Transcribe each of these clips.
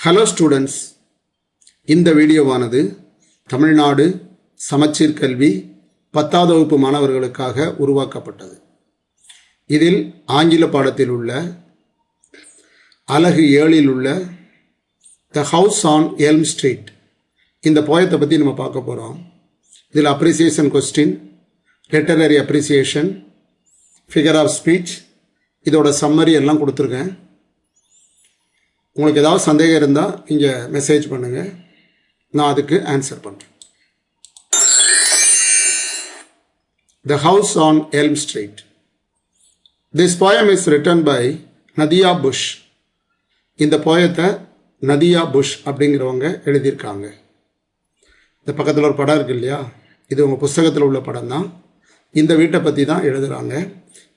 Hello students, இந்த வீடியோவானது தமிழ்நாடு சமச்சீர் கல்வி 10வது வகுப்பு மாணவர்களுக்காக உருவாக்கப்பட்டது. இதில் ஆங்கில பாடத்தில் உள்ள அலகு 7இல் உள்ள The House on Elm Street இந்த போயத்தை பற்றி நம்ம பார்க்க போகிறோம். இதில் appreciation question, literary appreciation, figure of speech, இதோட சம்மரி எல்லாம் கொடுத்துருக்கேன். உங்களுக்கு ஏதாவது சந்தேகம் இருந்தால் இங்கே மெசேஜ் பண்ணுங்கள், நான் அதுக்கு ஆன்சர் பண்ணுறேன். The House on Elm Street. This poem is written by Nadia Bush. இந்த போயத்தை நதியா புஷ் அப்படிங்கிறவங்க எழுதியிருக்காங்க. இந்த பக்கத்தில் ஒரு படம் இருக்கு இல்லையா, இது உங்கள் புஸ்தகத்தில் உள்ள படம் தான். இந்த வீட்டை பற்றி தான் எழுதுகிறாங்க.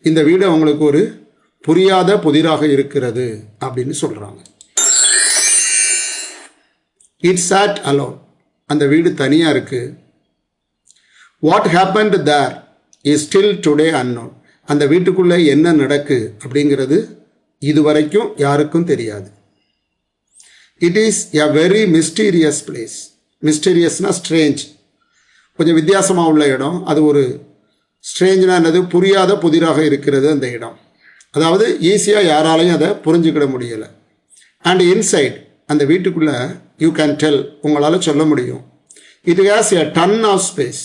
இந்த வீடு அவங்களுக்கு ஒரு புரியாத புதிராக இருக்கிறது அப்படின்னு சொல்கிறாங்க. It sat alone. அந்த வீடு தனியாக இருக்குது. What happened there is still today unknown. அந்த வீட்டுக்குள்ளே என்ன நடக்கு அப்படிங்கிறது இதுவரைக்கும் யாருக்கும் தெரியாது. It is a very mysterious place. மிஸ்டீரியஸ்னா ஸ்ட்ரேஞ்ச், கொஞ்சம் வித்தியாசமாக உள்ள இடம். அது ஒரு ஸ்ட்ரேஞ்ச்னா என்னது, புரியாத புதிராக இருக்கிறது அந்த இடம். அதாவது ஈஸியாக யாராலையும் அதை புரிஞ்சுக்கிட முடியலை. அண்ட் இன்சைட், அந்த வீட்டுக்குள்ளே யூ கேன் டெல், உங்களால் சொல்ல முடியும். It has a ton of space.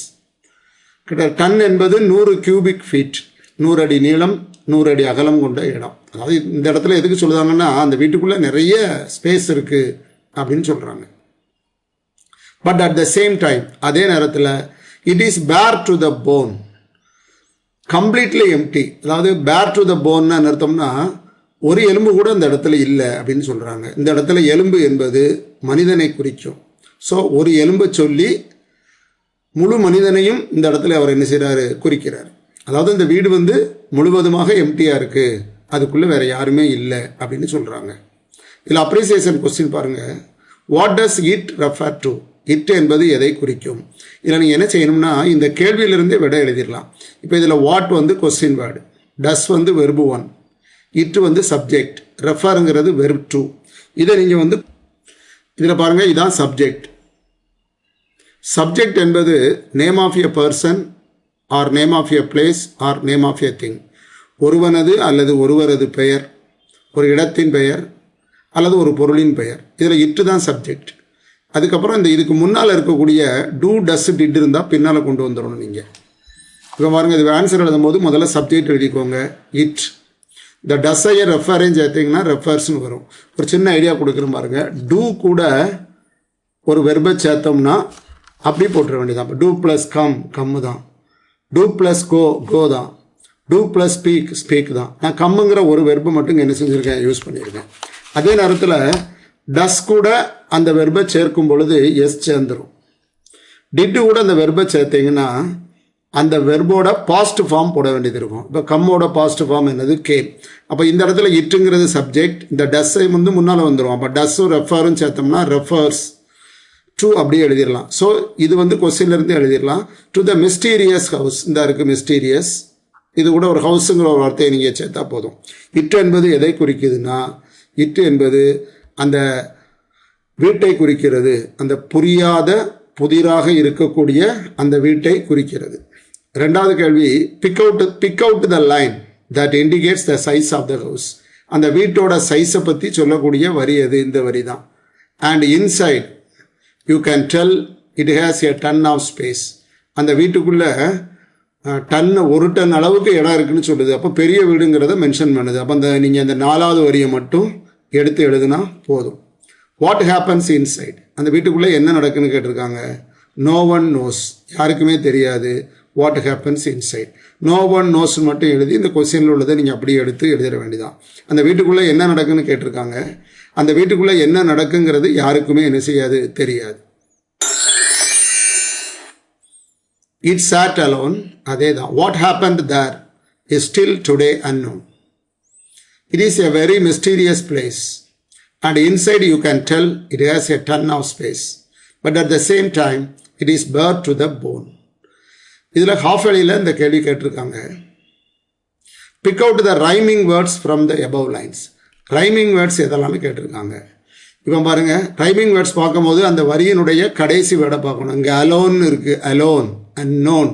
கிட்ட டன் என்பது 100 கியூபிக் ஃபீட், 100 அடி நீளம் 100 அடி அகலம் கொண்ட இடம். அதாவது இந்த இடத்துல எதுக்கு சொல்லுதாங்கன்னா, அந்த வீட்டுக்குள்ளே நிறைய ஸ்பேஸ் இருக்குது அப்படின்னு சொல்கிறாங்க. But at the same time, அதே நேரத்தில் it is bare to the bone, completely empty. அதாவது பேர் டு த போன்னு அர்த்தம்னா ஒரு எலும்பு கூட இந்த இடத்துல இல்லை அப்படின்னு சொல்கிறாங்க. இந்த இடத்துல எலும்பு என்பது மனிதனை குறிக்கும். ஸோ ஒரு எலும்பை சொல்லி முழு மனிதனையும் இந்த இடத்துல அவர் என்ன செய்கிறாரு, குறிக்கிறார். அதாவது இந்த வீடு முழுவதுமாக எம்டியாக இருக்குது, அதுக்குள்ளே வேறு யாருமே இல்லை அப்படின்னு சொல்கிறாங்க. இதில் அப்ரிசியேஷன் கொஸ்டின் பாருங்கள். What does it refer to? It என்பது எதை குறிக்கும்? இதில் நீங்கள் என்ன செய்யணும்னா, இந்த கேள்வியிலிருந்தே விட எழுதிடலாம். இப்போ இதில் what question word, does verb 1, இட்டு சப்ஜெக்ட், ரெஃபருங்கிறது வெர்ப் 2. இதை நீங்கள் இதில் பாருங்கள், இதுதான் சப்ஜெக்ட். சப்ஜெக்ட் என்பது name of a person or name of a place or name of a thing. ஒருவனது அல்லது ஒருவரது பெயர், ஒரு இடத்தின் பெயர் அல்லது ஒரு பொருளின் பெயர். இதில் இட்டு தான் சப்ஜெக்ட். அதுக்கப்புறம் இதுக்கு முன்னால் இருக்கக்கூடிய டூ டஸ் டிட் இருந்தால் பின்னால் கொண்டு வந்துடணும் நீங்கள். இப்போ பாருங்கள், இது ஆன்சர் எழுதும் போது முதல்ல சப்ஜெக்ட் எழுதிக்கோங்க, இட். இந்த டஸ்ஸையை ரெஃபரன்ஸ் ஏற்றிங்கன்னா ரெஃபர்ஸ்னு வரும். ஒரு சின்ன ஐடியா கொடுக்குறோம் பாருங்கள். டூ கூட ஒரு வெர்பை சேர்த்தோம்னா அப்படி போட்டுற வேண்டியதான். இப்போ டூ ப்ளஸ் கம்மு தான். டூ ப்ளஸ் கோ தான். டூ ப்ளஸ் ஸ்பீக் தான். நான் கம்முங்கிற ஒரு வெர்பை மட்டும் என்ன செஞ்சுருக்கேன், யூஸ் பண்ணியிருக்கேன். அதே நேரத்தில் டஸ் கூட அந்த வெர்பை சேர்க்கும் பொழுது எஸ் சேர்ந்துடும். டிட்டு கூட அந்த வெர்பை சேர்த்திங்கன்னா அந்த வெர்போட பாஸ்ட் ஃபார்ம் போட வேண்டியது இருக்கும். இப்போ கம்மோட பாஸ்ட் ஃபார்ம் என்னது, கேம். அப்போ இந்த இடத்துல இட்டுங்கிறது சப்ஜெக்ட், இந்த டஸ்ஸை முன்னால் வந்துடும். அப்போ டஸ்ஸும் ரெஃபரும் சேர்த்தோம்னா ரெஃபர்ஸ் டு அப்படியே எழுதிடலாம். ஸோ இது கொஸ்டின்லேருந்து எழுதிடலாம். டு த மிஸ்டீரியஸ் ஹவுஸ், இந்த இருக்குது மிஸ்டீரியஸ். இது கூட ஒரு ஹவுஸுங்கிற ஒரு வார்த்தையை நீங்கள் சேர்த்தா போதும். இட்டு என்பது எதை குறிக்குதுன்னா, இட்டு என்பது அந்த வீட்டை குறிக்கிறது. அந்த புரியாத புதிராக இருக்கக்கூடிய அந்த வீட்டை குறிக்கிறது. ரெண்டாவது கேள்வி, pick out the line that indicates the size of the house. அந்த வீட்டோட சைஸை பற்றி சொல்லக்கூடிய வரி எது? இந்த வரி தான். And inside you can tell it has a ton of space. அந்த வீட்டுக்குள்ளே ஒரு டன் அளவுக்கு இடம் இருக்குன்னு சொல்லுது. அப்போ பெரிய வீடுங்கிறத மென்ஷன் பண்ணுது. அப்போ நீங்கள் அந்த 4வது வரியை மட்டும் எடுத்து எழுதுனா போதும். வாட் ஹேப்பன்ஸ் இன்சைட், அந்த வீட்டுக்குள்ளே என்ன நடக்குன்னு கேட்டிருக்காங்க. நோ ஒன் நோஸ், யாருக்குமே தெரியாது. What happens inside, no one knows மட்டும் எழுதி இந்த கொஸ்டினில் உள்ளதை நீங்கள் அப்படியே எடுத்து எழுதிட வேண்டியதான். அந்த வீட்டுக்குள்ளே என்ன நடக்குன்னு கேட்டிருக்காங்க. அந்த வீட்டுக்குள்ளே என்ன நடக்குங்கிறது யாருக்குமே என்ன செய்யாது, தெரியாது. இட் சாட் அலோன், அதே தான். What happened there is still today unknown. It is a very mysterious place and inside you can tell it has a ton of space, but at the same time it is bare to the bone. இதில் half வெளியில் இந்த கேள்வி கேட்டிருக்காங்க. Pick out the rhyming words from the above lines. Rhyming words எதெல்லாம்னு கேட்டிருக்காங்க. இப்போ பாருங்க, rhyming words பார்க்கும்போது அந்த வரியினுடைய கடைசி வேர்டை பார்க்கணும். இங்கே அலோன் இருக்குது, அலோன், அன்னோன்,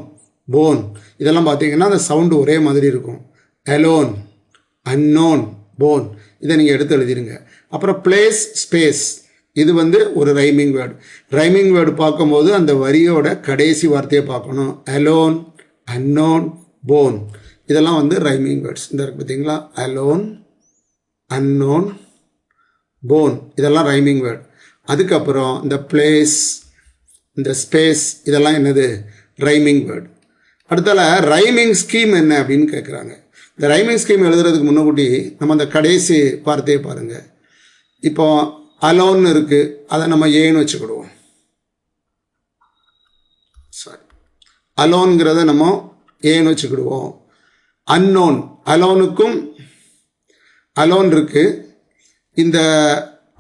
போன், இதெல்லாம் பார்த்தீங்கன்னா அந்த சவுண்டு ஒரே மாதிரி இருக்கும். அலோன், அன்னோன், போன், இதை நீங்கள் எடுத்து எழுதிடுங்க. அப்புறம் பிளேஸ், ஸ்பேஸ், இது வந்து ஒரு ரைமிங் வேர்டு. ரைமிங் வேர்டு பார்க்கும்போது அந்த வரியோட கடைசி வார்த்தையை பார்க்கணும். அலோன், அன்னோன், போன், இதெல்லாம் வந்து ரைமிங் வேர்ட்ஸ். இந்த இருக்கு பார்த்தீங்களா, அலோன், அன்னோன், போன், இதெல்லாம் ரைமிங் வேர்டு. அதுக்கப்புறம் இந்த பிளேஸ், இந்த ஸ்பேஸ், இதெல்லாம் என்னது, ரைமிங் வேர்டு. அடுத்தால ரைமிங் ஸ்கீம் என்ன அப்படின்னு கேட்குறாங்க. இந்த ரைமிங் ஸ்கீம் எழுதுறதுக்கு முன்னாடி நம்ம அந்த கடைசி வார்த்தையை பாருங்கள். இப்போ அலோன் இருக்குது, அதை நம்ம ஏன்னு வச்சுக்கிடுவோம். சாரி, அலோன்கிறத நம்ம ஏன்னு வச்சுக்கிடுவோம். அன்னோன், அலோனுக்கும் அலோன் இருக்குது, இந்த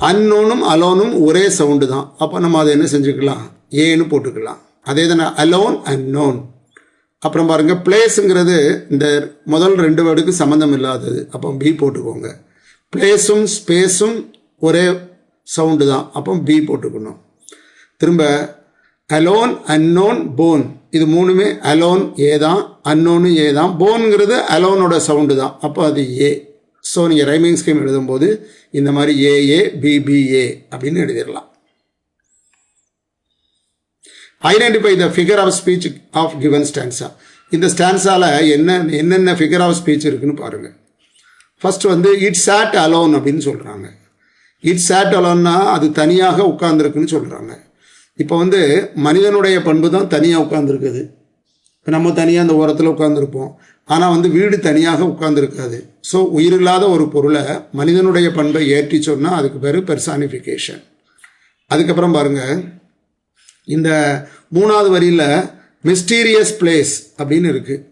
அன்னோனும் அலோனும் ஒரே சவுண்டு தான். அப்போ நம்ம அதை என்ன செஞ்சுக்கலாம், ஏன்னு போட்டுக்கலாம். அதே தானே அலோன், அன்னோன். அப்புறம் பாருங்கள், பிளேஸுங்கிறது இந்த முதல் 2 வேர்டுக்கு சம்மந்தம் இல்லாதது, அப்போ பி போட்டுக்கோங்க. பிளேஸும் ஸ்பேஸும் ஒரே சவுண்டு தான், அப்போ பி போட்டுக்கணும். திரும்ப அலோன், அன்னோன், போன், இது மூணுமே அலோன் ஏ தான், அன்னோனு ஏ தான், போன்கிறது அலோனோட சவுண்டு தான், அப்போ அது ஏ. ஸோ நீங்கள் ரைமிங் ஸ்கீம் எழுதும்போது இந்த மாதிரி ஏஏ, பிபிஏ அப்படின்னு எழுதிடலாம். Identify the figure of speech of given stanza. இந்த ஸ்டான்ஸால் என்னென்ன ஃபிகர் ஆஃப் ஸ்பீச் இருக்குன்னு பாருங்கள். ஃபர்ஸ்ட் வந்து இட்ஸ் சாட் அலோன் அப்படின்னு சொல்கிறாங்க. இட்ஸ் சாட் அலோன்னா அது தனியாக உட்கார்ந்துருக்குன்னு சொல்கிறாங்க. இப்போ வந்து மனிதனுடைய பண்பு தான் தனியாக உட்கார்ந்துருக்குது. இப்போ நம்ம தனியாக அந்த ஓரத்தில் உட்காந்துருப்போம், ஆனால் வந்து வீடு தனியாக உட்கார்ந்துருக்காது. ஸோ உயிரில்லாத ஒரு பொருளை மனிதனுடைய பண்பை ஏற்றி சொன்னால் அதுக்கு பேர் பெர்சானிஃபிகேஷன். அதுக்கப்புறம் பாருங்கள், இந்த 3வது வரியில் மிஸ்டீரியஸ் பிளேஸ் அப்படின்னு இருக்குது.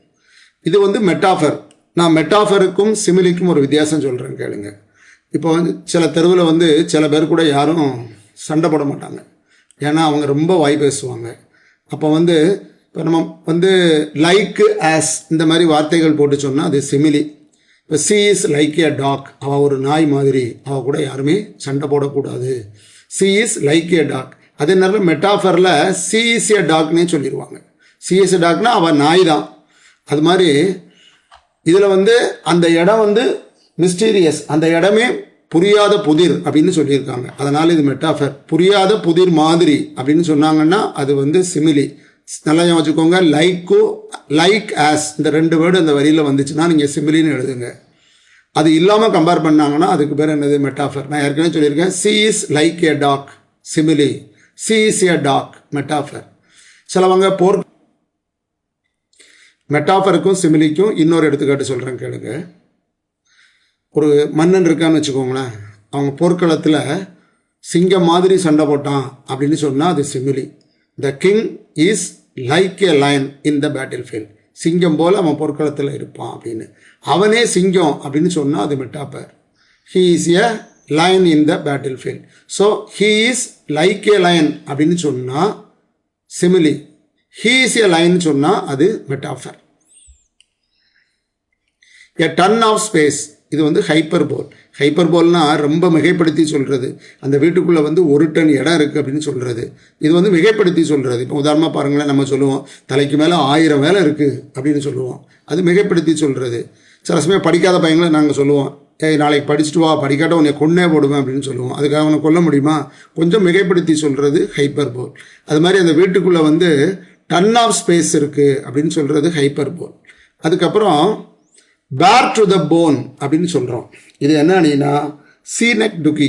இது வந்து மெட்டாஃபர். நான் மெட்டாஃபருக்கும் சிமிலிக்கும் ஒரு வித்தியாசம் சொல்கிறேன் கேளுங்க. இப்போ வந்து சில தெருவில் வந்து சில பேர் கூட யாரும் சண்டை போட மாட்டாங்க, ஏன்னா அவங்க ரொம்ப வாய் பேசுவாங்க. அப்போ வந்து இப்போ நம்ம வந்து லைக், ஆஸ் இந்த மாதிரி வார்த்தைகள் போட்டு சொன்னால் அது சிமிலி. இப்போ she is like a dog, அவள் ஒரு நாய் மாதிரி, அவள் கூட யாருமே சண்டை போடக்கூடாது. She is like a dog. அதே நேரத்தில் மெட்டாஃபரில் சி இஸ் ஏ டாக்னே சொல்லிடுவாங்க. சி இஸ் ஏ டாக்னா அவள் நாய் தான். அது மாதிரி இதில் வந்து அந்த இடம் வந்து மிஸ்டீரியஸ், அந்த இடமே புரியாத புதிர் அப்படின்னு சொல்லியிருக்காங்க. அதனால் இது மெட்டாஃபர். புரியாத புதிர் மாதிரி அப்படின்னு சொன்னாங்கன்னா அது வந்து சிமிலி. நல்லா வச்சுக்கோங்க, லைக்கு, லைக், ஆஸ், இந்த 2 வேர்டு அந்த வரியில் வந்துச்சுன்னா நீங்கள் சிமிலின்னு எழுதுங்க. அது இல்லாமல் கம்பேர் பண்ணாங்கன்னா அதுக்கு பேர் என்னது, மெட்டாஃபர். நான் ஏற்கனவே சொல்லியிருக்கேன், she is like a dog simile, she is a dog metaphor. சிலவங்க மெட்டாஃபருக்கும் சிமிலிக்கும் இன்னொரு எடுத்துக்காட்டு சொல்கிறேன் கேளுங்க. ஒரு மன்னன் இருக்கான்னு வச்சுக்கோங்களேன், அவங்க போர்க்களத்தில் சிங்கம் மாதிரி சண்டை போட்டான் அப்படின்னு சொன்னால் அது simile. The king is like a lion in the battlefield. சிங்கம் போல் அவன் போர்க்களத்தில் இருப்பான் அப்படின்னு. அவனே சிங்கம் அப்படின்னு சொன்னால் அது metaphor. He is a lion in the battlefield. So he is like a lion அப்படின்னு சொன்னால் simile. He is a lion சொன்னால் அது metaphor. A ton of space, இது வந்து ஹைப்பர்போல். ஹைப்பர்போல்னா ரொம்ப மிகைப்படுத்தி சொல்கிறது. அந்த வீட்டுக்குள்ளே வந்து 1 டன் இடம் இருக்குது அப்படின்னு சொல்கிறது. இது வந்து மிகைப்படுத்தி சொல்கிறது. இப்போ உதாரணமாக பாருங்களேன், நம்ம சொல்லுவோம் தலைக்கு மேலே 1000 வேலை இருக்குது அப்படின்னு சொல்லுவோம். அது மிகைப்படுத்தி சொல்கிறது. சில சமயம் படிக்காத பையங்களை நாங்கள் சொல்லுவோம், ஏய் நாளைக்கு படிச்சுட்டு வா, படிக்காட்ட உன்னை கொன்னே போடுவேன் அப்படின்னு சொல்லுவோம். அதுக்காக அவனை கொல்ல முடியுமா? கொஞ்சம் மிகைப்படுத்தி சொல்கிறது ஹைப்பர்போல். அது மாதிரி அந்த வீட்டுக்குள்ளே வந்து டன் ஆஃப் ஸ்பேஸ் இருக்குது அப்படின்னு சொல்கிறது ஹைப்பர்போல். அதுக்கப்புறம் பேர் டு த போன் அப்படின்னு சொல்கிறோம். இது என்ன அப்படின்னா சீனக் டுகி,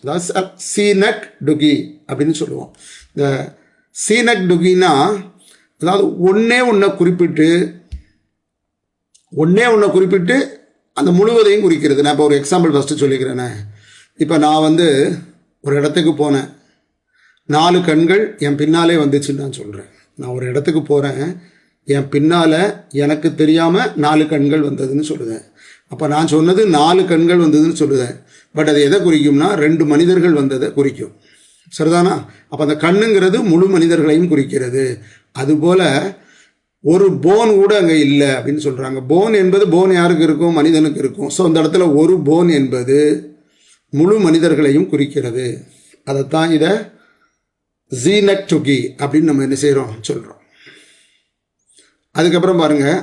அதாவது சீனக் டுகி அப்படின்னு சொல்லுவோம். இந்த சீனக் டுகினா அதாவது ஒன்றே ஒன்றை குறிப்பிட்டு அந்த முழுவதையும் குறிக்கிறது. நான் இப்போ ஒரு எக்ஸாம்பிள் ஃபஸ்ட்டு சொல்லிக்கிறேனே. இப்போ நான் வந்து ஒரு இடத்துக்கு போனேன், 4 கண்கள் என் பின்னாலே வந்துச்சுன்னு நான் சொல்கிறேன். நான் ஒரு இடத்துக்கு போகிறேன், என் பின்னால் எனக்கு தெரியாமல் 4 கண்கள் வந்ததுன்னு சொல்லுவேன். அப்போ நான் சொன்னது 4 கண்கள் வந்ததுன்னு சொல்லுவேன். பட் அது எதை குறிக்கும்னா 2 மனிதர்கள் வந்ததை குறிக்கும். சரிதானா? அப்போ அந்த கண்ணுங்கிறது முழு மனிதர்களையும் குறிக்கிறது. அதுபோல் ஒரு போன் கூட அங்கே இல்லை அப்படின்னு சொல்கிறாங்க. போன் என்பது போன் யாருக்கு இருக்கும்? மனிதனுக்கு இருக்கும். ஸோ அந்த இடத்துல ஒரு போன் என்பது முழு மனிதர்களையும் குறிக்கிறது. அதைத்தான் இதை ஜீனக்டுகி அப்படின்னு நம்ம என்ன செய்கிறோம் சொல்கிறோம். அதுக்கப்புறம் பாருங்கள்,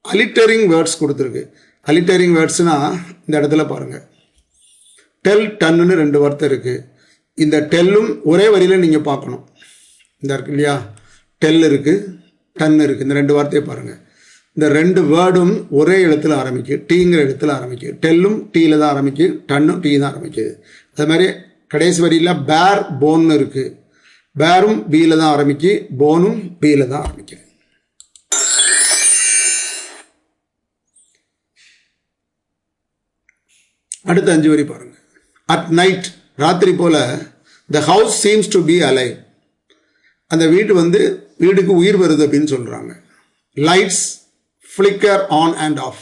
அலிட்டரிங் வேர்ட்ஸ் கொடுத்துருக்கு. அலிட்டரிங் வேர்ட்ஸ்னால் இந்த இடத்துல பாருங்கள், டெல் டன்னு 2 வார்த்தை இருக்குது. இந்த டெல்லும் ஒரே வரியில் நீங்கள் பார்க்கணும். இந்த இருக்கு இல்லையா, டெல் இருக்குது, டன் இருக்குது. இந்த 2 வார்த்தையை பாருங்கள். இந்த 2 வேர்டும் ஒரே எழுத்தில் ஆரம்பிக்கும், டீங்கிற எழுத்தில் ஆரம்பிக்கும். டெல்லும் டீயில் தான் ஆரம்பிக்கும், டன்னும் டீ தான் ஆரம்பிக்குது. அது மாதிரி கடைசி வரியில் பேர் போன்னு இருக்குது. பேரும் பியில் தான் ஆரம்பிக்கு, போனும் பியில் தான் ஆரம்பிக்குது. அடுத்த 5 வரி பாருங்கள். அட் நைட், ராத்திரி போல், the house seems to be alive. அந்த வீடுக்கு உயிர் வருது அப்படின்னு சொல்கிறாங்க. Lights flicker on and off.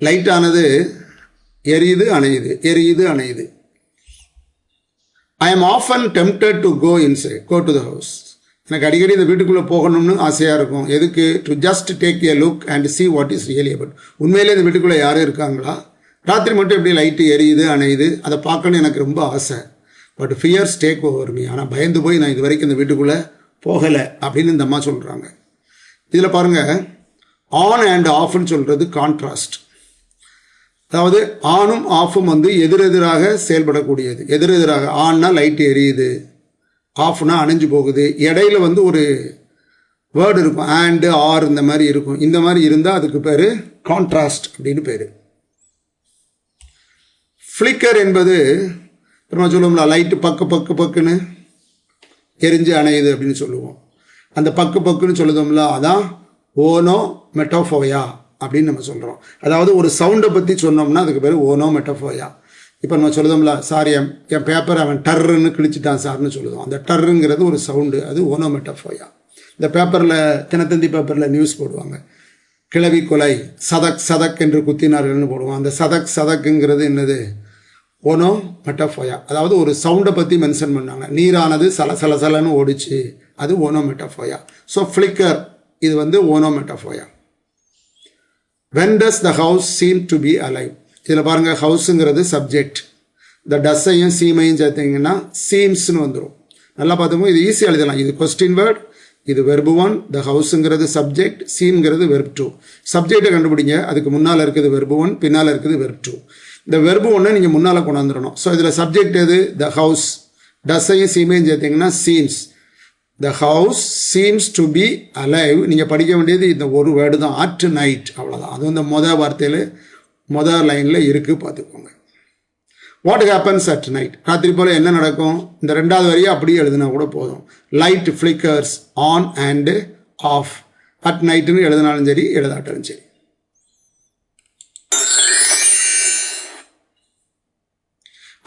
Light ஆனது எரியுது அணையுது, எரியுது அணையுது. I am often tempted to go to the house. எனக்கு அடிக்கடி இந்த வீட்டுக்குள்ளே போகணும்னு ஆசையாக இருக்கும். எதுக்கு? To just take a look and see what is really about. உண்மையிலே இந்த வீட்டுக்குள்ளே யாரும் இருக்காங்களா? ராத்திரி மட்டும் எப்படி லைட்டு எரியுது அணையுது அதை பார்க்கணுன்னு எனக்கு ரொம்ப ஆசை. But fears take over me. ஆனால் பயந்து போய் நான் இது வரைக்கும் இந்த வீட்டுக்குள்ளே போகலை அப்படின்னு இந்த அம்மா சொல்கிறாங்க. இதில் பாருங்கள், ஆன் அண்ட் ஆஃப்னு சொல்கிறது கான்ட்ராஸ்ட். அதாவது ஆனும் ஆஃபும் எதிரெதிராக செயல்படக்கூடியது. எதிரெதிராக, ஆன்னா லைட்டு எரியுது, ஆஃப்னா அணைஞ்சு போகுது. இடையில ஒரு வேர்டு இருக்கும், அண்டு ஆர் இந்த மாதிரி இருக்கும். இந்த மாதிரி இருந்தால் அதுக்கு பேர் கான்ட்ராஸ்ட் அப்படின்னு பேர். ஃப்ளிக்கர் என்பது நம்ம சொல்லுவோம்ல, லைட்டு பக்குன்னு எரிஞ்சு அணையுது அப்படின்னு சொல்லுவோம். அந்த பக்குன்னு சொல்லுதோம்ல, அதான் ஓனோ மெட்டோஃபோயா அப்படின்னு நம்ம சொல்கிறோம். அதாவது ஒரு சவுண்டை பற்றி சொன்னோம்னா அதுக்கு பேர் ஓனோ மெட்டோஃபோயா. இப்போ நம்ம சொல்லுதோம்ல, சார் என் பேப்பர் அவன் டர்ன்னு கிழிச்சிட்டான் சார்னு சொல்லுவோம். அந்த டர்ருங்கிறது ஒரு சவுண்டு, அது ஓனோ மெட்டோஃபோயா. இந்த பேப்பரில், தினத்தந்தி பேப்பரில் நியூஸ் போடுவாங்க, கிளவி கொலை, சதக் என்று குத்தினார்கள்னு போடுவோம். அந்த சதக்குங்கிறது என்னது? ஓனோ மெட்டோஃபோயா. அதாவது ஒரு சவுண்டை பற்றி மென்ஷன் பண்ணாங்க. நீரானது சலன்னு ஓடிச்சு, அது ஓனோ மெட்டோஃபோயா. ஸோ ஃப்ளிக்கர் இது onomatopoeia. When does the house seem to be alive. இதில் பாருங்கள், ஹவுஸுங்கிறது சப்ஜெக்ட். இந்த டஸ்ஸையும் சீமையும் சேர்த்திங்கன்னா சீம்ஸ்னு வந்துடும். நல்லா பார்த்துக்கோ, இது ஈஸியாக எழுதலாம். இது கொஸ்டின் வேர்ட், இது வெர்பு 1, த ஹவுஸுங்கிறது சப்ஜெக்ட், சீம்ங்கிறது வெர்ப் 2. சப்ஜெக்டை கண்டுபிடிங்க, அதுக்கு முன்னால் இருக்குது வெர்பு 1, பின்னால் இருக்குது வெர்ப் 2. இந்த வெர்பு 1 நீங்கள் முன்னால் கொண்டாந்துடணும். ஸோ இதில் சப்ஜெக்ட் எது? The house. டஸ்ஸையும் சீமையும் சேர்த்திங்கன்னா seems. The house seems to be alive. நீங்கள் படிக்க வேண்டியது இந்த ஒரு வேர்டு தான், அட் நைட், அவ்வளோதான். அது இந்த மொதல் வார்த்தையில் மொதல் லைனில் இருக்குது, பார்த்துக்கோங்க. What happens at night. ராத்திரி போல் என்ன நடக்கும்? இந்த 2வது வரியை அப்படியே எழுதினா கூட போதும். Light flickers on and off. At நைட்டுன்னு எழுதினாலும் சரி, எழுதாட்டாலும் சரி.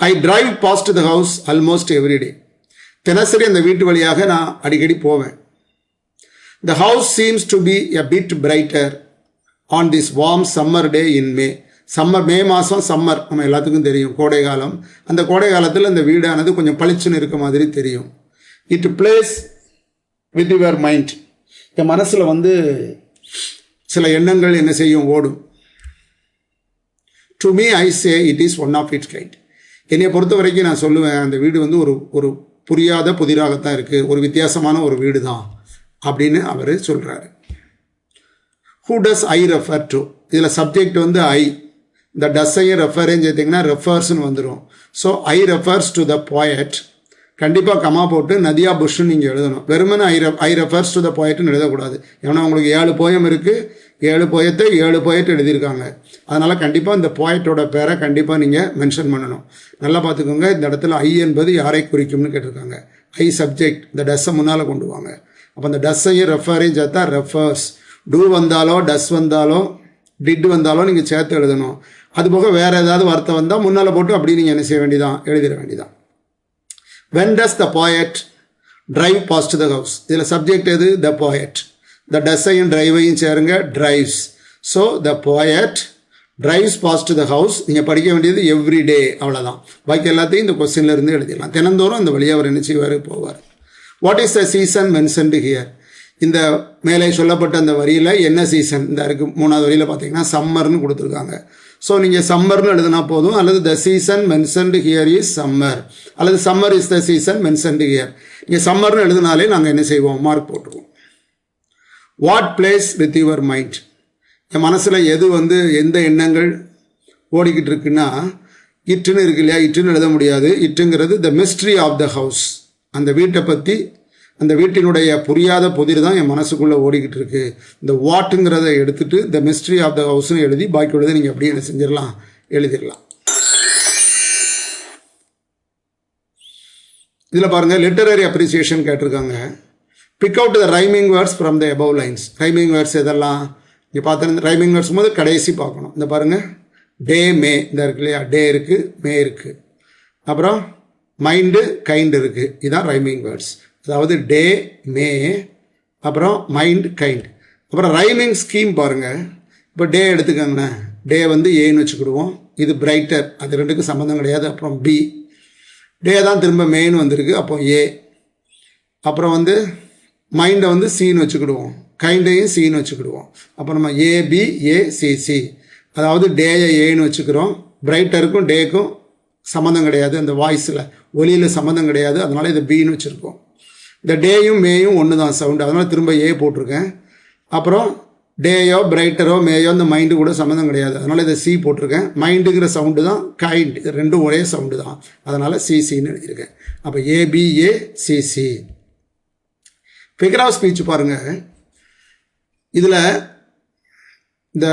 I drive past the house almost everyday. தினசரி அந்த வீட்டு வழியாக நான் அடிக்கடி போவேன். The house seems to be a bit brighter on this warm summer day in May. மே மாதம் சம்மர், நம்ம எல்லாத்துக்கும் தெரியும், கோடை காலம். அந்த கோடை காலத்தில் அந்த வீடானது கொஞ்சம் பளிச்சுன்னு இருக்க மாதிரி தெரியும். It plays with your mind. என் மனசில் சில எண்ணங்கள் என்ன செய்யும்? ஓடும். To me I say it is one of its kind. என்னை பொறுத்த வரைக்கும் நான் சொல்லுவேன், அந்த வீடு ஒரு புரியாத புதிராகத்தான் இருக்குது, ஒரு வித்தியாசமான ஒரு வீடு தான் அப்படின்னு அவர் சொல்கிறாரு. Who does I refer to. இதில் சப்ஜெக்ட் ஐ. இந்த டஸ்ஸையும் ரெஃபரையும் சேர்த்திங்கன்னா ரெஃபர்ஸ்னு வந்துடும். So I refers to the poet. கண்டிப்பாக கமா போட்டு நதியா புஷ்ன்னு நீங்கள் எழுதணும். வெறுமனே ஐ ரெஃபர்ஸ் டு த போயட்னு எழுதக்கூடாது. ஏன்னா உங்களுக்கு 7 போயம் இருக்குது, 7 போயத்தை 7 போயட் எழுதியிருக்காங்க. அதனால் கண்டிப்பாக இந்த போயட்டோட பேரை கண்டிப்பாக நீங்கள் மென்ஷன் பண்ணணும். நல்லா பார்த்துக்கோங்க, இந்த இடத்துல ஐ என்பது யாரை குறிக்கும்னு கேட்டிருக்காங்க. ஐ சப்ஜெக்ட், இந்த டஸ்ஸை முன்னால் கொண்டு வாங்க. அப்போ அந்த டஸ்ஸையும் ரெஃபரையும் சேர்த்தா ரெஃபர்ஸ். டூ வந்தாலோ டஸ் வந்தாலோ டிட் வந்தாலோ நீங்கள் சேர்த்து எழுதணும். அதுபோக வேறு ஏதாவது வார்த்தை வந்தால் முன்னால் போட்டு அப்படி நீங்கள் என்ன செய்ய வேண்டியதான், எழுதிட வேண்டியதான். When does the poet drive past the house? இதில் சப்ஜெக்ட் எது? The poet. த டஸ்ஸையும் டிரைவையும் சேருங்க, drives. So the poet drives past the house. நீங்கள் படிக்க வேண்டியது எவ்ரி டே, அவ்வளோதான். பாக்கி எல்லாத்தையும் இந்த கொஸ்டின்ல இருந்து எழுதிடலாம். தினந்தோறும் அந்த வழியாக அவர் என்ன செய்வார்? போவார். What is the season mentioned here? இந்த மேலே சொல்லப்பட்ட அந்த வரியில் என்ன சீசன்? இந்த இருக்குது 3வது வரியில் பார்த்தீங்கன்னா சம்மர்னு கொடுத்துருக்காங்க. ஸோ நீங்கள் சம்மர்னு எழுதினா போதும், அல்லது the season mentioned here is summer, அல்லது summer is the season mentioned here. நீங்கள் சம்மர்னு எழுதினாலே நாங்கள் என்ன செய்வோம், மார்க் போட்டுருவோம். What plays with your mind, என் மனசில் எது எந்த எண்ணங்கள் ஓடிக்கிட்டு இருக்குன்னா, இட்டுன்னு இருக்கு இல்லையா, இட்டுன்னு எழுத முடியாது. இட்டுங்கிறது the mystery of the house, அந்த வீட்டை பற்றி, அந்த வீட்டினுடைய புரியாத புதிர் தான் என் மனசுக்குள்ளே ஓடிக்கிட்டு இருக்கு. இந்த வாட்டுங்கிறத எடுத்துட்டு த மிஸ்ட்ரி ஆஃப் த ஹவுஸ்னு எழுதி பாக்கி உள்ளதை நீங்கள் அப்படியே என்ன செஞ்சிடலாம், எழுதிடலாம். இதில் பாருங்கள், லிட்டரரி அப்ரிசியேஷன் கேட்டிருக்காங்க. Pick out the rhyming words from the above lines. Rhyming words எதெல்லாம் இங்கே பார்த்து, ரைமிங் வேர்ட்ஸ் போது கடைசி பார்க்கணும். இந்த பாருங்கள், டே மே, இந்த இருக்கு இல்லையா, டே இருக்குது, மே இருக்குது, அப்புறம் மைண்டு கைண்டு இருக்குது. இதுதான் ரைமிங் வேர்ட்ஸ். அதாவது டே மே, அப்புறம் மைண்ட் கைண்ட். அப்புறம் ரைமிங் ஸ்கீம் பாருங்கள். இப்போ டே எடுத்துக்கோங்கண்ணே, டே ஏன்னு வச்சுக்கிடுவோம். இது பிரைட்டர், அது ரெண்டுக்கும் சம்மந்தம் கிடையாது. அப்புறம் பி, டே தான் திரும்ப மேன்னு வந்திருக்கு, அப்போ ஏ. அப்புறம் மைண்டை சின்னு வச்சுக்கிடுவோம், கைண்டையும் சின்னு வச்சுக்கிடுவோம். அப்போ நம்ம ஏபி ஏசிசி, அதாவது டேயை ஏன்னு வச்சுக்கிறோம். பிரைட்டருக்கும் டேக்கும் சம்மந்தம் கிடையாது, அந்த வாய்ஸில் ஒலியில் சம்மந்தம் கிடையாது, அதனால் இதை பின்னு வச்சுருக்கோம். இந்த டேயும் மேயும் ஒன்று தான் சவுண்டு, அதனால் திரும்ப ஏ போட்டிருக்கேன். அப்புறம் டேயோ பிரைட்டரோ மேயோ இந்த மைண்டு கூட சம்மந்தம் கிடையாது, அதனால் இதை சி போட்டிருக்கேன். மைண்டுங்கிற சவுண்டு தான் கைண்ட், இது ரெண்டும் ஒரே சவுண்டு தான், அதனால் சிசின்னு எழுதியிருக்கேன். அப்போ ஏபிஏசிசி. ஃபிகர் ஆஃப் ஸ்பீச் பாருங்கள். இதில் இந்த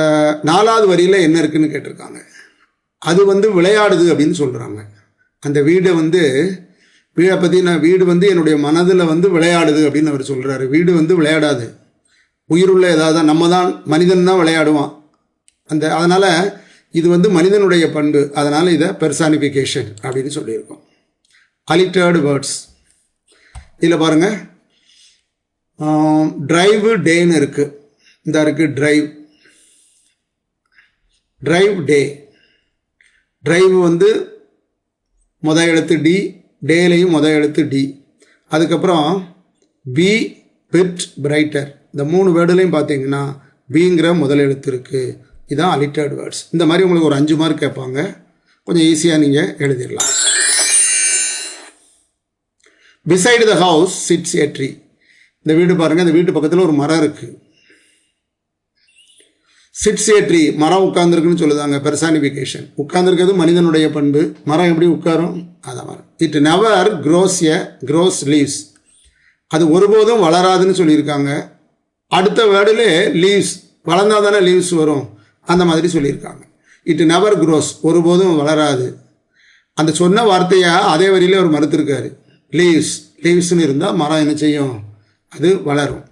4வது வரியில் என்ன இருக்குதுன்னு கேட்டிருக்காங்க. அது விளையாடுது அப்படின்னு சொல்கிறாங்க. அந்த வீடை வீடை பற்றி வீடு என்னுடைய மனதில் விளையாடுது அப்படின்னு அவர் சொல்கிறாரு. வீடு விளையாடாது, உயிருள்ள ஏதாவது நம்ம தான், மனிதன் தான் விளையாடுவான். அதனால் இது மனிதனுடைய பண்பு, அதனால் இதை பெர்சானிஃபிகேஷன் அப்படின்னு சொல்லியிருக்கோம். அலிட்டர்டு வேர்ட்ஸ். இதில் பாருங்கள், டிரைவு டேன்னு இருக்குது. இந்த இருக்குது டிரைவ், டிரைவ் டே. டிரைவ் முதல் எழுத்து டி, டேலையும் முதல் எழுத்து டி. அதுக்கப்புறம் பி, பிட், பிரைட்டர். இந்த 3 வேர்டுலையும் பார்த்தீங்கன்னா பிங்கிற முதல் எழுத்து இருக்குது. இதுதான் அலிட்டர்ட் வேர்ட்ஸ். இந்த மாதிரி உங்களுக்கு ஒரு 5 மார்க் கேட்பாங்க, கொஞ்சம் ஈஸியாக நீங்கள் எழுதிடலாம். Beside the house chits a tree. இந்த வீடு பாருங்கள், இந்த வீட்டு பக்கத்தில் ஒரு மரம் இருக்குது. சிட்ஸ் ஏ ட்ரீ, மரம் உட்கார்ந்துருக்குன்னு சொல்லுதாங்க, பெர்சானிஃபிகேஷன். உட்கார்ந்துருக்கிறது மனிதனுடைய பண்பு, மரம் எப்படி உட்காரும், அதான் மரம். இட் நெவர் க்ரோஸ் லீவ்ஸ், அது ஒருபோதும் வளராதுன்னு சொல்லியிருக்காங்க. அடுத்த வேர்டில் லீவ்ஸ், வளர்ந்தால் தானே லீவ்ஸ் வரும், அந்த மாதிரி சொல்லியிருக்காங்க. இட் நெவர் க்ரோஸ், ஒருபோதும் வளராது. அந்த சொன்ன வார்த்தையை அதே வரியிலே அவர் மறுத்திருக்காரு. லீவ்ஸ்ன்னு இருந்தால் மரம் என்ன செய்யும், அது வளரும்.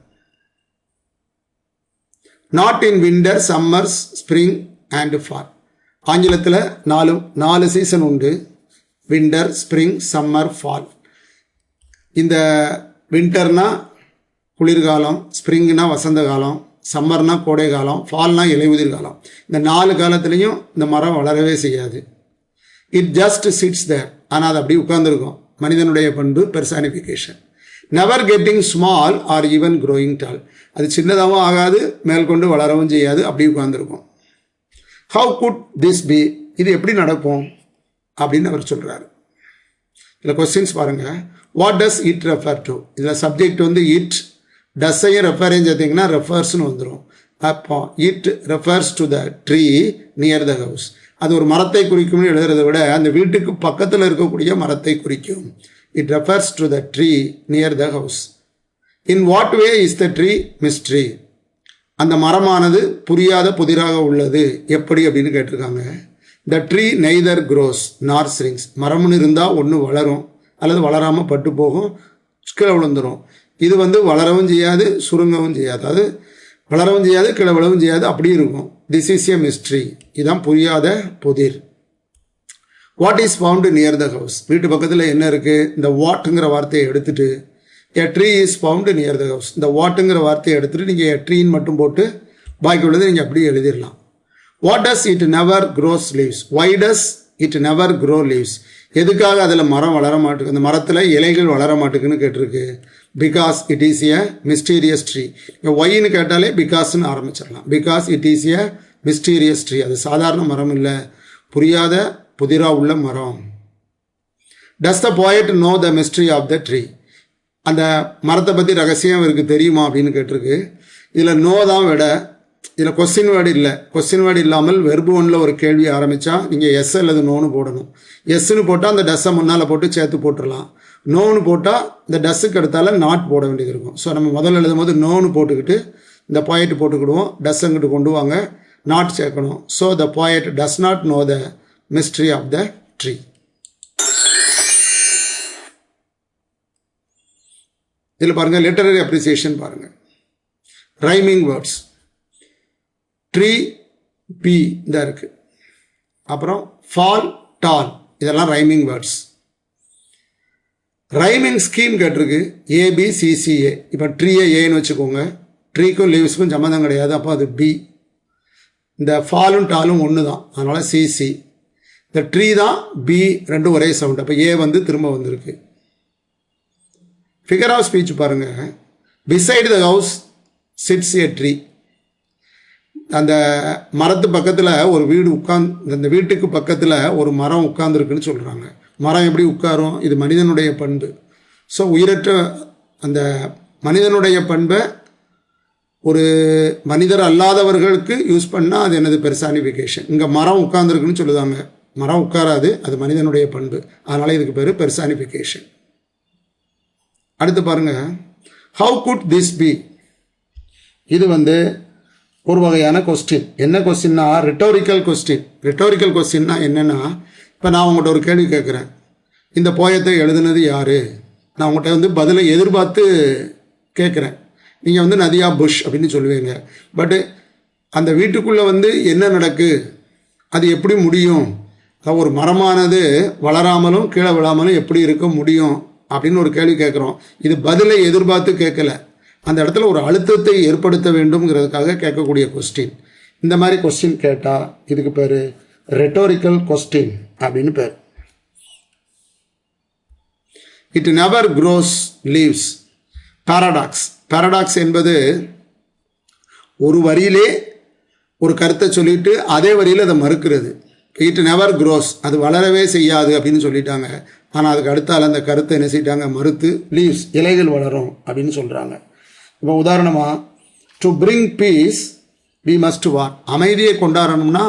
Not in winter, summers, spring and fall. ஆங்கிலத்தில் 4 சீசன் உண்டு, விண்டர், ஸ்ப்ரிங், சம்மர், ஃபால். இந்த விண்டர்னா குளிர்காலம், ஸ்ப்ரிங்னா வசந்த காலம், சம்மர்னா கோடை காலம், ஃபால்னா இலையுதிர் காலம். இந்த 4 காலத்துலேயும் இந்த மரம் வளரவே செய்யாது. இட் ஜஸ்ட் சிட்ஸ் தேர், ஆனால் அது அப்படி உட்கார்ந்துருக்கும். மனிதனுடைய பண்பு personification. Never getting small or even growing tall, அது சின்னதாகவும் ஆகாது, மேற்கொண்டு வளரவும் செய்யாது, அப்படி உட்கார்ந்துருக்கும். ஹவு குட் திஸ் பி, இது எப்படி நடக்கும் அப்படின்னு அவர் சொல்கிறார். இதில் கொஸ்டின்ஸ் பாருங்கள். What does it refer to, இதில் சப்ஜெக்ட் இட், டஸ்ஸையும் ரெஃபரையும் சேர்த்திங்கன்னா ரெஃபர்ஸ்னு வந்துடும். அப்போ it refers to the tree near the house, அது ஒரு மரத்தை குறிக்கும்னு எழுதுறதை விட அந்த வீட்டுக்கு பக்கத்தில் இருக்கக்கூடிய மரத்தை குறிக்கும். It refers to the tree near the house. In what way is the tree mystery, அந்த மரமானது புரியாத புதிராக உள்ளது எப்படி அப்படின்னு கேட்டிருக்காங்க. த ட்ரீ நெய்தர் க்ரோஸ் நார் ஸ்ரிங்ஸ், மரம்னு இருந்தால் ஒன்று வளரும் அல்லது வளராமல் பட்டு போகும், கீழே விழுந்துடும். இது வளரவும் செய்யாது, சுருங்கவும் செய்யாது, அது வளரவும் செய்யாது, கீழே விழவும் செய்யாது, அப்படி இருக்கும். திஸ் இஸ் எ மிஸ்ட்ரி, இதுதான் புரியாத புதிர். What is found near the house, வீட்டு பக்கத்தில் என்ன இருக்குது, இந்த வாட்டுங்கிற வார்த்தையை எடுத்துட்டு எ tree is found near the house, இந்த வாட்டுங்கிற வார்த்தையை எடுத்துகிட்டு நீங்கள் எ ட்ரீன்னு மட்டும் போட்டு பாக்கி உள்ளது நீங்கள் அப்படியே எழுதிடலாம். What does it never grows leaves, why does it never grow leaves, எதுக்காக அதில் மரம் வளர மாட்டேங்குது, அந்த மரத்தில் இலைகள் வளர மாட்டேங்குன்னு கேட்டிருக்கு. Because it is a mysterious tree. ஒய்ன்னு கேட்டாலே பிகாஸ்ன்னு ஆரம்பிச்சிடலாம். Because it is a mysterious tree. அது சாதாரண மரம் இல்லை, புரியாத புதிராக உள்ள மரம். டஸ் த poet know the mystery of the tree? அந்த மரத்தை பற்றி ரகசியம் இருக்கு தெரியுமா அப்படின்னு கேட்டிருக்கு. இதில் நோ தான் விட, இதில் கொஸ்டின் வேர்டு இல்லை. கொஸ்டின் வேர்டு இல்லாமல் வெர்பு ஒன்றில் ஒரு கேள்வி ஆரம்பித்தா நீங்கள் எஸ் அல்லது நோன்னு போடணும். எஸ்ன்னு போட்டால் அந்த டஸ்ஸை முன்னால் போட்டு சேர்த்து போட்டுடலாம். நோன்னு போட்டால் இந்த டஸ்ஸுக்கு அடுத்தால நாட் போட வேண்டியது இருக்கும். ஸோ நம்ம முதல்ல எழுதும் போது நோன்னு போட்டுக்கிட்டு இந்த poet போட்டுக்கிடுவோம். டஸ் அங்கிட்டு கொண்டு வாங்க, நாட் சேர்க்கணும். So the poet does not know the mystery of the tree. இதில் பாருங்கள், லிட்டரரி அப்ரிசியேஷன் பாருங்கள். ரைமிங் வேர்ட்ஸ், ட்ரீ பி இதாக இருக்குது. அப்புறம் ஃபால் டால், இதெல்லாம் ரைமிங் வேர்ட்ஸ். ரைமிங் ஸ்கீம் கேட்டிருக்கு ஏபிசிசிஏ. இப்போ ட்ரீயை ஏன்னு வச்சுக்கோங்க. ட்ரீக்கும் லீவ்ஸுக்கும் சம்மந்தம் கிடையாது, அப்போ அது பி. இந்த ஃபாலும் டாலும் ஒன்று தான், அதனால் சிசி. இந்த ட்ரீ தான் பி, ரெண்டும் ஒரே சவுண்ட். அப்போ ஏ வந்து திரும்ப வந்திருக்கு. ஃபிகர் ஆஃப் ஸ்பீச் பாருங்கள். Beside the house chits a tree. அந்த மரத்து பக்கத்தில் ஒரு வீடு அந்த வீட்டுக்கு பக்கத்தில் ஒரு மரம் உட்கார்ந்துருக்குன்னு சொல்கிறாங்க. மரம் எப்படி உட்காரும்? இது மனிதனுடைய பண்பு. ஸோ உயிரற்ற அந்த மனிதனுடைய பண்பை ஒரு மனிதர் அல்லாதவர்களுக்கு யூஸ் பண்ணால் அது என்னது? பெர்சானிஃபிகேஷன். இங்கே மரம் உட்கார்ந்துருக்குன்னு சொல்லுதாங்க. மரம் உட்காராது, அது மனிதனுடைய பண்பு. அதனால் இதுக்கு பேர் பெர்சானிஃபிகேஷன். அடுத்து பாருங்கள், ஹவு குட் திஸ் பி? இது வந்து ஒரு வகையான கொஸ்டின். என்ன கொஸ்டின்னா ரிட்டோரிக்கல் கொஸ்டின். ரிட்டோரிக்கல் கொஸ்டின்னா என்னென்னா, இப்போ நான் உங்கள்கிட்ட ஒரு கேள்வி கேட்குறேன், இந்த போயத்தை எழுதுனது யார்? நான் உங்கள்கிட்ட வந்து பதிலை எதிர்பார்த்து கேட்குறேன். நீங்கள் வந்து நதியா புஷ் அப்படின்னு சொல்லுவீங்க. பட்டு அந்த வீட்டுக்குள்ளே வந்து என்ன நடக்கு, அது எப்படி முடியும்? ஒரு மரமானது வளராமலும் கீழே விழாமலும் எப்படி இருக்க முடியும் அப்படின்னு ஒரு கேள்வி கேட்குறோம். இது பதிலை எதிர்பார்த்து கேட்கல, அந்த இடத்துல ஒரு அழுத்தத்தை ஏற்படுத்த வேண்டும்ங்கிறதுக்காக கேட்கக்கூடிய கொஸ்டின். இந்த மாதிரி கொஸ்டின் கேட்டால் இதுக்கு பேர் ரெட்டோரிக்கல் கொஸ்டின் அப்படின்னு பேர். It never grows leaves. Paradox. Paradox என்பது ஒரு வரியிலே ஒரு கருத்தை சொல்லிட்டு அதே வரியில் அதை மறுக்கிறது. இட் நெவர் க்ரோஸ், அது வளரவே செய்யாது அப்படின்னு சொல்லிட்டாங்க. ஆனால் அதுக்கு அடுத்தால் அந்த கருத்தை என்ன செய்யிட்டாங்க? மறுத்து லீவ்ஸ், இலைகள் வளரும் அப்படின்னு சொல்கிறாங்க. இப்போ உதாரணமாக, to bring peace we must war. அமைதியை கொண்டாடணும்னா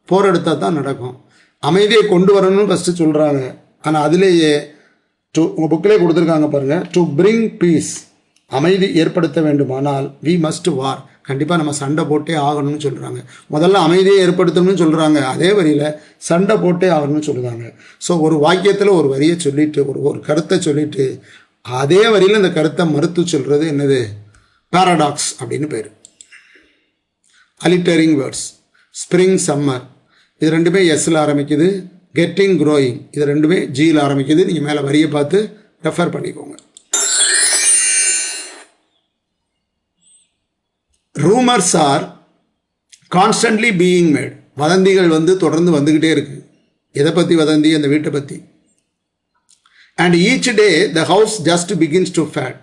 போர் எடுத்தால் தான் நடக்கும். அமைதியை கொண்டு வரணும்னு ஃபஸ்ட்டு சொல்கிறாங்க. ஆனால் அதிலேயே உங்கள் புக்கிலே கொடுத்துருக்காங்க பாருங்கள், டு பிரிங் பீஸ், அமைதி ஏற்படுத்த வேண்டுமானால் வி மஸ்ட் வார், கண்டிப்பாக நம்ம சண்டை போட்டே ஆகணும்னு சொல்கிறாங்க. முதல்ல அமைதியை ஏற்படுத்தணும்னு சொல்கிறாங்க, அதே வரியில் சண்டை போட்டே ஆகணும்னு சொல்கிறாங்க. ஸோ ஒரு வாக்கியத்தில் ஒரு வரியை சொல்லிட்டு ஒரு கருத்தை சொல்லிட்டு அதே வரியில் அந்த கருத்தை மறுத்து சொல்கிறது என்னது? பாராடாக்ஸ் அப்படின்னு பேர். அலிட்டரிங் வேர்ட்ஸ், ஸ்ப்ரிங் சம்மர், இது ரெண்டுமே எஸ்ஸில் ஆரம்பிக்குது. கெட்டிங் க்ரோயிங், இது ரெண்டுமே ஜியில் ஆரம்பிக்குது. நீங்கள் மேலே வரியை பார்த்து ரெஃபர் பண்ணிக்கோங்க. Rumours are constantly being mat. வதந்திகள் வந்து தொடர்ந்து வந்துக்கிட்டே இருக்கு. எதை பற்றி வதந்தி? அந்த வீட்டை பற்றி. And each day the house just begins to fade.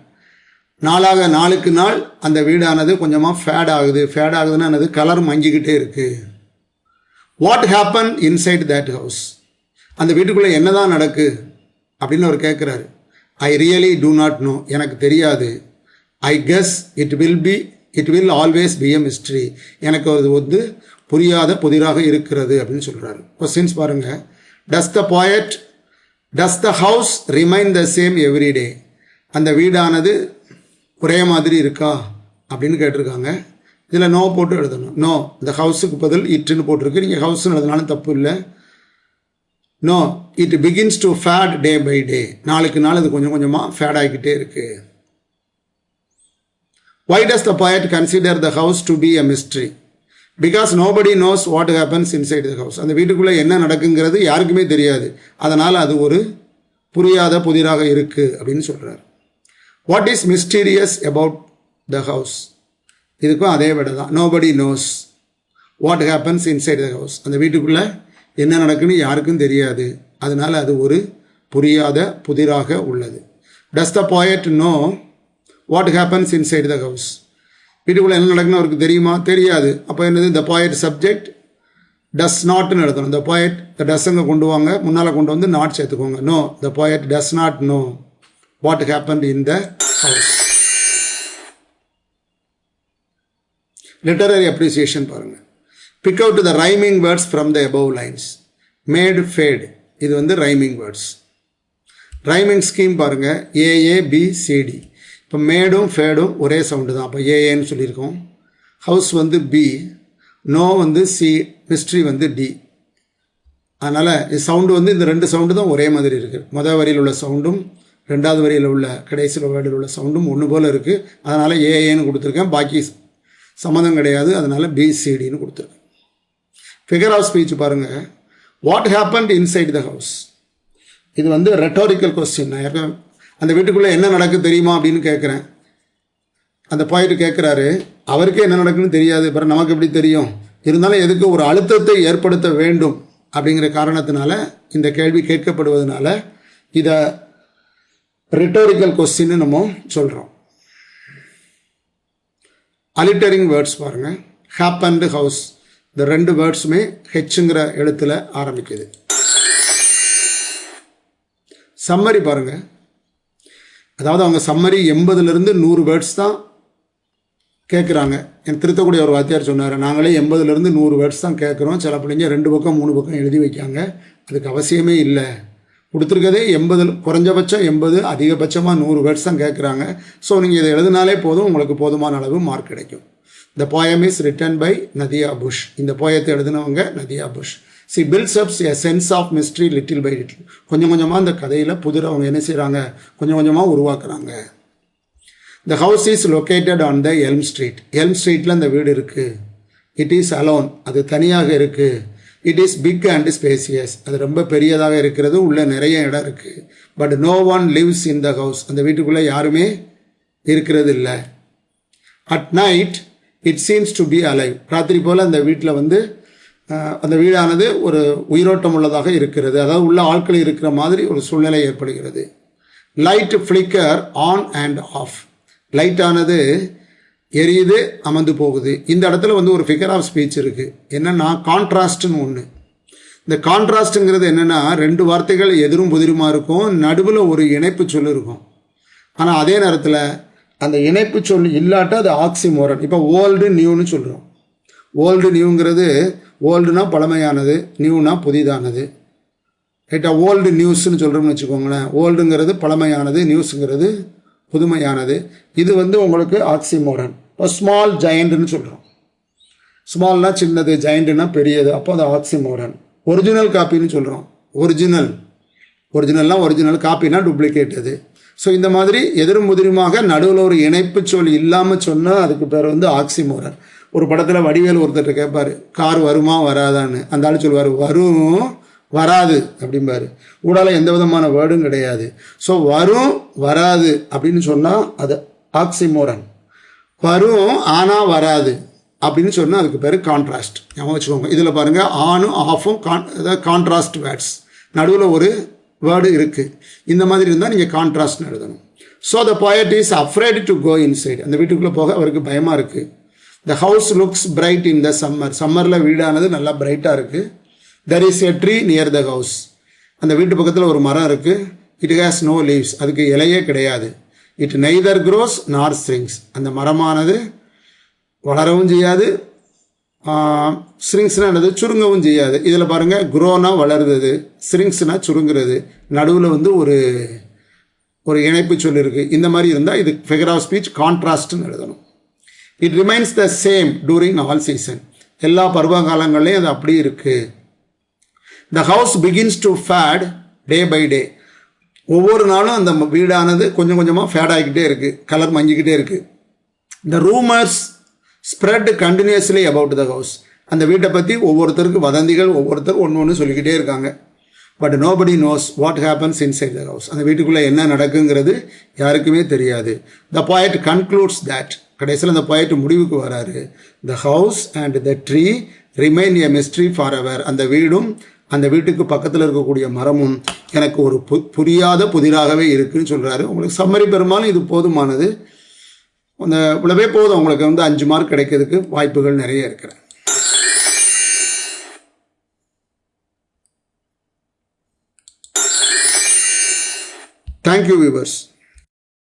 நாளுக்கு நாள் அந்த வீடானது கொஞ்சமாக ஃபேட் ஆகுது. ஃபேட் ஆகுதுன்னா என்னது? கலர் மங்கிக்கிட்டே இருக்குது. What happen inside that house? அந்த வீட்டுக்குள்ளே என்ன தான் நடக்கு அப்படின்னு அவர் கேட்குறாரு. I really do not know, எனக்கு தெரியாது. I guess it will always be a mystery, எனக்கு அது வந்து புரியாத புதிராக இருக்கிறது அப்படின்னு சொல்கிறாரு. கொஸ்டின்ஸ் பாருங்கள். Does the house remain the same every day? அந்த வீடானது ஒரே மாதிரி இருக்கா அப்படின்னு கேட்டிருக்காங்க. இதில் நோ போட்டு எழுதணும். நோ, இந்த ஹவுஸுக்கு பதில் இட்டுன்னு போட்டிருக்கு. நீங்கள் ஹவுஸ்ன்னு எழுதினாலும் தப்பு இல்லை. No, it begins to fade day by day. நாளுக்கு நாள் அது கொஞ்சம் கொஞ்சமாக ஃபேட் ஆகிக்கிட்டே இருக்குது. Why does the poet consider the house to be a mystery? Because nobody knows what happens inside the house. அந்த வீட்டுக்குள்ளே என்ன நடக்குங்கிறது யாருக்குமே தெரியாது. அதனால் அது ஒரு புரியாத புதிராக இருக்குது அப்படின்னு சொல்கிறார். What is mysterious about the house? இதுக்கும் அதே விட தான். Nobody knows what happens inside the house. அந்த வீட்டுக்குள்ளே என்ன நடக்குன்னு யாருக்கும் தெரியாது. அதனால் அது ஒரு புரியாத புதிராக உள்ளது. Does the poet know what happens inside the house? வீட்டுக்குள்ளே என்ன நடக்குன்னு அவருக்கு தெரியுமா? தெரியாது. அப்போ என்னது? த poet சப்ஜெக்ட் டஸ் நாட்னு எழுதணும். த poet த டஸ்ஸுங்க கொண்டு வாங்க, முன்னால் கொண்டு வந்து நாட் சேர்த்துக்கோங்க. No, the poet does not know what happened in the house. Literary appreciation பாருங்கள். Pick out the rhyming words from the above lines. Made, fade, இது வந்து ரைமிங் வேர்ட்ஸ். ரைமிங் ஸ்கீம் பாருங்கள். AABCD. இப்போ மேடும் ஃபேடும் ஒரே சவுண்டு தான். அப்போ ஏஏன்னு சொல்லியிருக்கோம். ஹவுஸ் வந்து பி, நோ வந்து சி, மிஸ்ட்ரி வந்து டி. அதனால் சவுண்டு வந்து இந்த ரெண்டு சவுண்டு தான் ஒரே மாதிரி இருக்குது. முதல் வரியில் உள்ள சவுண்டும் ரெண்டாவது வரியில் உள்ள கடைசியில் வேர்டில் உள்ள சவுண்டும் ஒன்று போல் இருக்குது. அதனால் ஏஏன்னு கொடுத்துருக்கேன். பாக்கி சம்மந்தம் கிடையாது. அதனால் பிசிடின்னு கொடுத்துருக்கேன். ஃபிகர் ஆஃப் ஸ்பீச் பாருங்கள். What happened inside the house. இது வந்து ரெட்டோரிக்கல் கொஸ்டின். நான் அந்த வீட்டுக்குள்ளே என்ன நடக்கு தெரியுமா அப்படின்னு கேட்குறேன். அந்த பாயிண்ட் கேட்குறாரு, அவருக்கே என்ன நடக்குன்னு தெரியாது, அப்புறம் நமக்கு எப்படி தெரியும்? இருந்தாலும் எதுக்கு ஒரு அழுத்தத்தை ஏற்படுத்த வேண்டும் அப்படிங்கிற காரணத்தினால இந்த கேள்வி கேட்கப்படுவதனால இதை ரிட்டோரிக்கல் கொஸ்டின்னு நம்ம சொல்கிறோம். அலிட்டரிங் வேர்ட்ஸ் பாருங்கள். ஹேப்பன்டு, ஹவுஸ், இந்த ரெண்டு வேர்ட்ஸுமே ஹெச்ங்கிற எழுத்தில் ஆரம்பிக்குது. சம்மரி பாருங்கள். அதாவது அவங்க சம்மரி 80லேருந்து 100 வேர்ட்ஸ் தான் கேட்குறாங்க. என் திருத்தக்கூடிய ஒரு வாத்தியார் சொன்னார், நாங்களே 80லேருந்து 100 வேர்ட்ஸ் தான் கேட்குறோம். சில பிள்ளைங்க 2 பக்கம் 3 பக்கம் எழுதி வைக்காங்க. அதுக்கு அவசியமே இல்லை. கொடுத்துருக்கதே 80, குறைஞ்சபட்சம் 80, அதிகபட்சமாக 100 வேர்ட்ஸ் தான் கேட்குறாங்க. ஸோ நீங்கள் இதை எழுதினாலே போதும், உங்களுக்கு போதுமான அளவு மார்க் கிடைக்கும். The poem is written by Nadia Bush. இந்த போயத்தை எழுதினவங்க Nadia Bush. See, builds up a sense of mystery little by little. கொஞ்சம் கொஞ்சமாக அந்த கதையில் புதிர் அவங்க என்ன செய்கிறாங்க, கொஞ்சம் கொஞ்சமாக உருவாக்குறாங்க. The house is located on the Elm Street. Elm Streetல அந்த வீடு இருக்குது. It is alone. அது தனியாக இருக்குது. It is big and spacious. அது ரொம்ப பெரியதாக இருக்கிறது, உள்ள நிறைய இடம் இருக்குது. But no one lives in the house. அந்த வீட்டுக்குள்ளே யாருமே இருக்கிறது இல்லை. At night, it seems to be alive. ராத்திரி போல் அந்த வீட்டில் வந்து அந்த வீடானது ஒரு உயிரோட்டம் உள்ளதாக இருக்கிறது. அதாவது உள்ள ஆட்கள் இருக்கிற மாதிரி ஒரு சூழ்நிலை ஏற்படுகிறது. Light flicker on and off. லைட்டானது எரியுது, அமர்ந்து போகுது. இந்த இடத்துல வந்து ஒரு ஃபிகர் ஆஃப் ஸ்பீச் இருக்குது. என்னென்னா கான்ட்ராஸ்ட்னு ஒன்று. இந்த கான்ட்ராஸ்ட்டுங்கிறது என்னென்னா, 2 வார்த்தைகள் எதிரும் புதிருமா இருக்கும், நடுவில் ஒரு இணைப்பு சொல் இருக்கும். ஆனால் அதே நேரத்தில் அந்த இணைப்பு சொல் இல்லாட்டா அது ஆக்சிமோரன். இப்போ ஓல்டு நியூன்னு சொல்கிறோம். ஓல்டு நியூங்கிறது, ஓல்டுனா பழமையானது, நியூனா புதிதானது. ரைட்டா? ஓல்டு நியூஸ்ன்னு சொல்கிறோம்னு வச்சுக்கோங்களேன். ஓல்டுங்கிறது பழமையானது, நியூஸுங்கிறது புதுமையானது. இது வந்து உங்களுக்கு ஆக்சிமோரன். இப்போ ஸ்மால் ஜெயண்ட்னு சொல்கிறோம். ஸ்மால்னா சின்னது, ஜெயண்ட்னா பெரியது. அப்போ அது ஆக்சிமோரன். ஒரிஜினல் காப்பின்னு சொல்கிறோம். ஒரிஜினல்னால் ஒரிஜினல், காப்பினா டூப்ளிகேட். அது ஸோ இந்த மாதிரி எதிரும் முதிருமாக நடுவில் ஒரு இணைப்பு சொல் இல்லாமல் சொன்னால் அதுக்கு பேர் வந்து ஆக்சிமோரன். ஒரு படத்தில் வடிவேல் ஒருத்தர் கேட்பார், கார் வருமா வராதான்னு. அந்த ஆள் சொல்லுவார், வரும் வராது அப்படிம்பாரு. ஊடால எந்த விதமான வேர்டும் கிடையாது. ஸோ வரும் வராது அப்படின்னு சொன்னால் அது ஆக்சிமோரன். வரும் ஆனால் வராது அப்படின்னு சொன்னால் அதுக்கு பேர் கான்ட்ராஸ்ட். ஞாபகம் வச்சுக்கோங்க. இதில் பாருங்கள், ஆனும் ஆஃபும் அதாவது கான்ட்ராஸ்ட் வேர்ட்ஸ். நடுவில் ஒரு வேர்டு இருக்குது. இந்த மாதிரி இருந்தால் நீங்கள் கான்ட்ராஸ்ட்னு எழுதணும். So the poet is afraid to go inside. அந்த வீட்டுக்குள்ளே போக அவருக்கு பயமாக இருக்குது. The house looks bright in the summer. சம்மரில் வீடானது நல்லா பிரைட்டாக இருக்குது. There is a tree near the house. அந்த வீட்டு பக்கத்தில் ஒரு மரம் இருக்குது. It has no leaves. அதுக்கு இலையே கிடையாது. It neither grows nor shrinks. அந்த மரமானது வளரவும் செய்யாது, ஸ்ரிங்ஸ்னால் என்னது, சுருங்கவும் செய்யாது. இதில் பாருங்கள், குரோனா வளருது, ஸ்ரிங்ஸ்னா சுருங்குறது. நடுவில் வந்து ஒரு இணைப்பு சொல் இருக்குது. இந்த மாதிரி இருந்தால் இது ஃபிகர் ஆஃப் ஸ்பீச் கான்ட்ராஸ்ட்னு எழுதணும். It remains the same during all season. எல்லா பருவ காலங்கள்லையும் அது அப்படி இருக்குது. The house begins to fade day by day. ஒவ்வொரு நாளும் அந்த வீடானது கொஞ்சம் கொஞ்சமாக ஃபேட் ஆகிக்கிட்டே இருக்குது, கலர் மங்கிக்கிட்டே இருக்குது. த rumours spread continuously about the house. அந்த வீட்டை பற்றி ஒவ்வொருத்தருக்கு வதந்திகள், ஒவ்வொருத்தர் ஒன்று சொல்லிக்கிட்டே இருக்காங்க. But nobody knows what happens inside the house. அந்த வீட்டுக்குள்ளே என்ன நடக்குங்கிறது யாருக்குமே தெரியாது. த poet கன்க்ளூட்ஸ் தட். கடைசியில் அந்த poet முடிவுக்கு வராரு. The house and the tree remain a mystery for ever. அந்த வீடும் அந்த வீட்டுக்கு பக்கத்தில் இருக்கக்கூடிய மரமும் எனக்கு ஒரு புரியாத புதிராகவே இருக்குன்னு சொல்கிறாரு. உங்களுக்கு சம்மரி பெரும்பாலும் இது போதுமானது. அந்த இவ்வளவே போதும் உங்களுக்கு வந்து 5 மார்க் கிடைக்கிறதுக்கு வாய்ப்புகள் நிறைய இருக்கிறது. Thank you viewers.